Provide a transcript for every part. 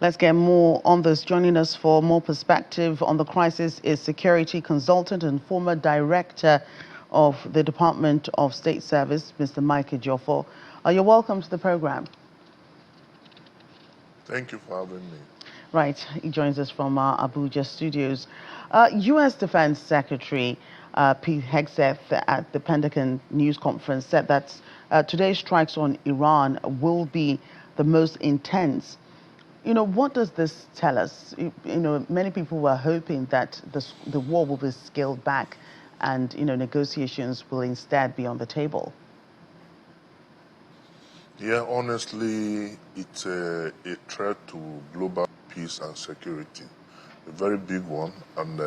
Let's get more on this. Joining us for more perspective on the crisis is security consultant and former director of the Department of State Service, Mr. Mike Ejiofor. You're welcome to the program. Thank you for having me. Right, he joins us from our Abuja studios. U.S. Defense Secretary Pete Hegseth at the Pentagon News Conference said that today's strikes on Iran will be the most intense. What does this tell us? Many people were hoping that the war will be scaled back and, negotiations will instead be on the table. Yeah, honestly, it's a threat to global peace and security, a very big one. And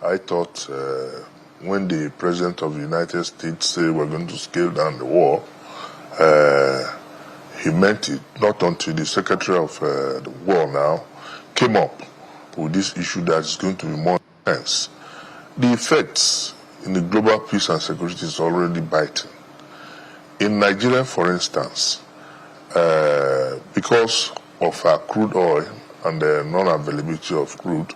I thought when the President of the United States said we're going to scale down the war, he meant it, not until the Secretary of the War now came up with this issue that is going to be more intense. The effects in the global peace and security is already biting. In Nigeria, for instance, because of crude oil and the non-availability of crude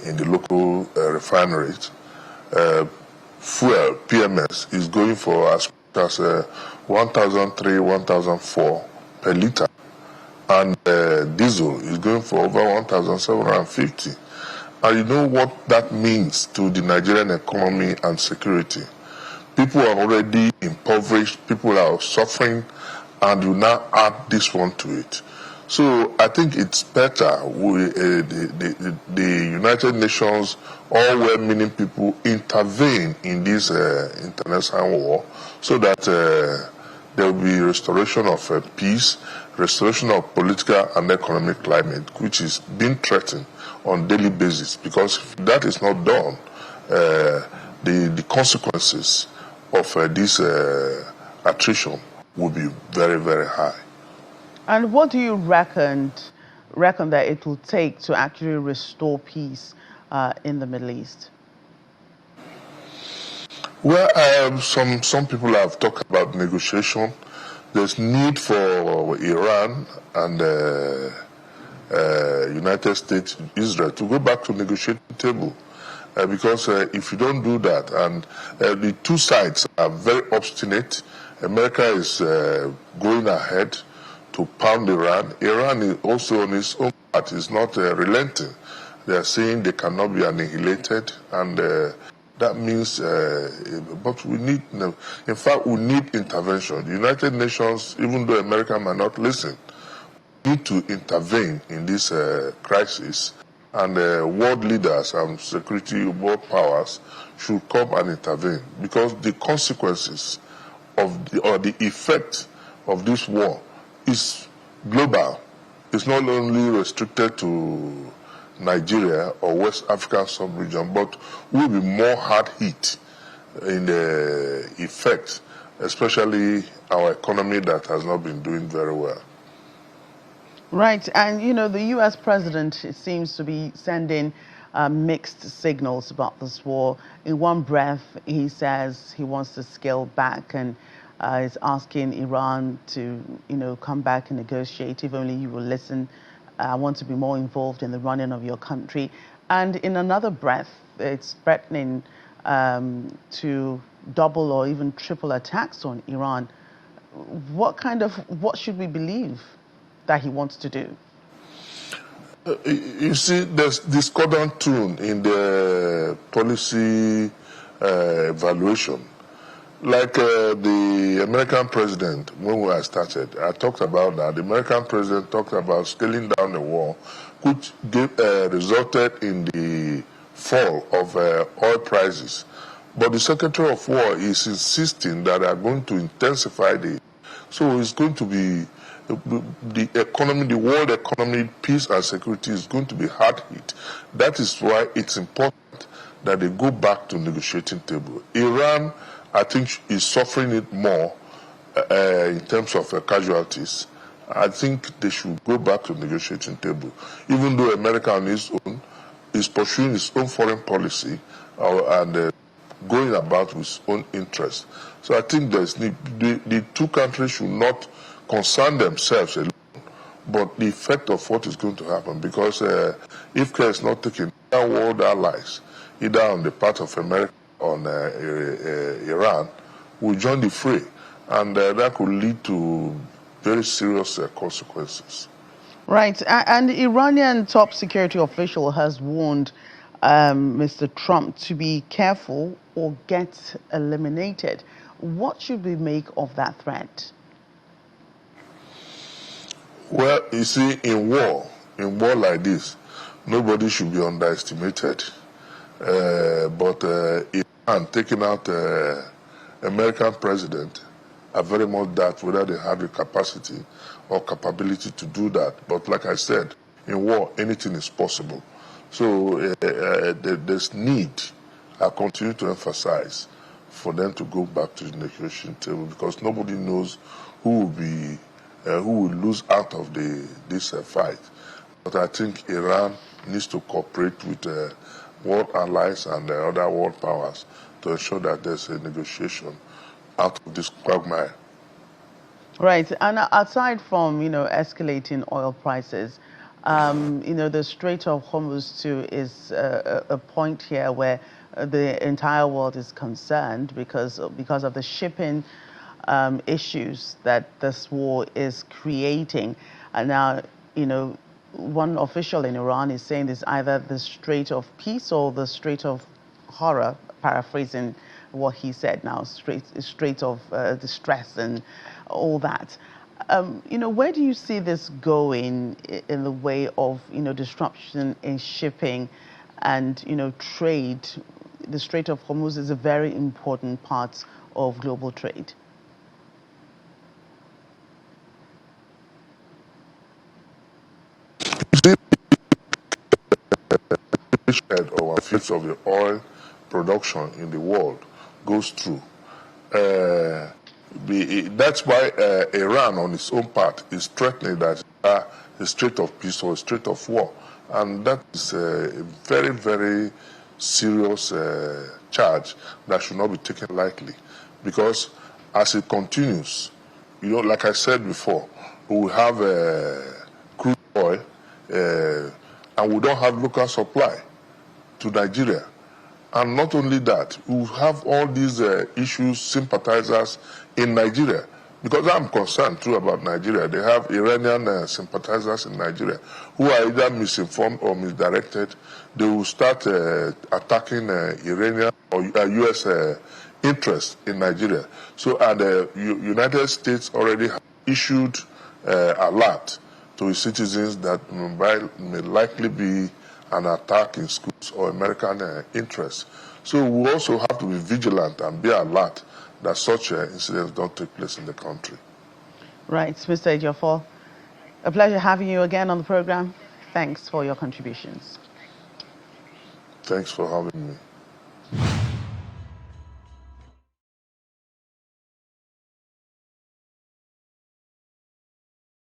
in the local refineries, fuel, PMS, is going for as much as 1,003, 1,004 per liter. And diesel is going for over 1,750. And you know what that means to the Nigerian economy and security. People are already impoverished, people are suffering, and you now add this one to it. So I think it's better the United Nations, all well-meaning people, intervene in this international war so that there will be restoration of peace, restoration of political and economic climate, which is being threatened on a daily basis. Because if that is not done, the consequences of this attrition will be very, very high. And what do you reckon that it will take to actually restore peace in the Middle East? Well, some people have talked about negotiation. There's need for Iran and United States, Israel, to go back to negotiating table. Because if you don't do that, and the two sides are very obstinate, America is going ahead to pound Iran. Iran is also on its own part is not relenting. They are saying they cannot be annihilated, and that means, but we need, in fact, we need intervention. The United Nations, even though America might not listen, need to intervene in this crisis. And world leaders and security world powers should come and intervene, because the consequences of the effect of this war is global. It's not only restricted to Nigeria or West African sub-region, but will be more hard hit in the effect, especially our economy that has not been doing very well. Right, and the U.S. president seems to be sending mixed signals about this war. In one breath, he says he wants to scale back and is asking Iran to, come back and negotiate. If only you will listen, I want to be more involved in the running of your country. And in another breath, it's threatening to double or even triple attacks on Iran. What should we believe that he wants to do? You see, there's discordant tune in the policy evaluation. Like the American president, when we started, I talked about that. The American president talked about scaling down the war, which resulted in the fall of oil prices. But the Secretary of War is insisting that they are going to intensify so it's going to be the economy, the world economy, peace and security is going to be hard hit. That is why it's important that they go back to negotiating table. Iran, I think, is suffering it more in terms of casualties. I think they should go back to negotiating table, even though America on its own is pursuing its own foreign policy and going about with its own interest. So I think the two countries should not concern themselves alone, but the effect of what is going to happen, because if care is not taken, our world allies, either on the part of America or on Iran, will join the fray, and that could lead to very serious consequences. Right, and the Iranian top security official has warned Mr. Trump to be careful or get eliminated. What should we make of that threat? Well, you see, in war like this, nobody should be underestimated. But Iran taking out American president, I very much doubt whether they have the capacity or capability to do that. But like I said, in war, anything is possible. So there's need, I continue to emphasize, for them to go back to the negotiation table, because nobody knows who will lose out of this fight. But I think Iran needs to cooperate with world allies and other world powers to ensure that there's a negotiation out of this quagmire. Right, and aside from, escalating oil prices, the Strait of Hormuz too is a point here where the entire world is concerned because of the shipping issues that this war is creating. And now, one official in Iran is saying it's either the Strait of Peace or the Strait of Horror, paraphrasing what he said now, Strait of distress and all that. Where do you see this going in the way of, disruption in shipping and, trade? The Strait of Hormuz is a very important part of global trade. Or 1/5 of the oil production in the world goes through. That's why Iran, on its own part, is threatening that a Strait of Peace or a Strait of War. And that is a very, very serious charge that should not be taken lightly. Because as it continues, like I said before, we will have crude oil and we don't have local supply to Nigeria. And not only that, we have all these issues, sympathizers in Nigeria. Because I'm concerned too about Nigeria. They have Iranian sympathizers in Nigeria who are either misinformed or misdirected. They will start attacking Iranian or U.S. interests in Nigeria. So, and the United States already have issued alert to its citizens that may likely be an attack in schools or American interests. So we also have to be vigilant and be alert that such incidents don't take place in the country. Right, Mr. Ejiofor, a pleasure having you again on the program. Thanks for your contributions. Thanks for having me.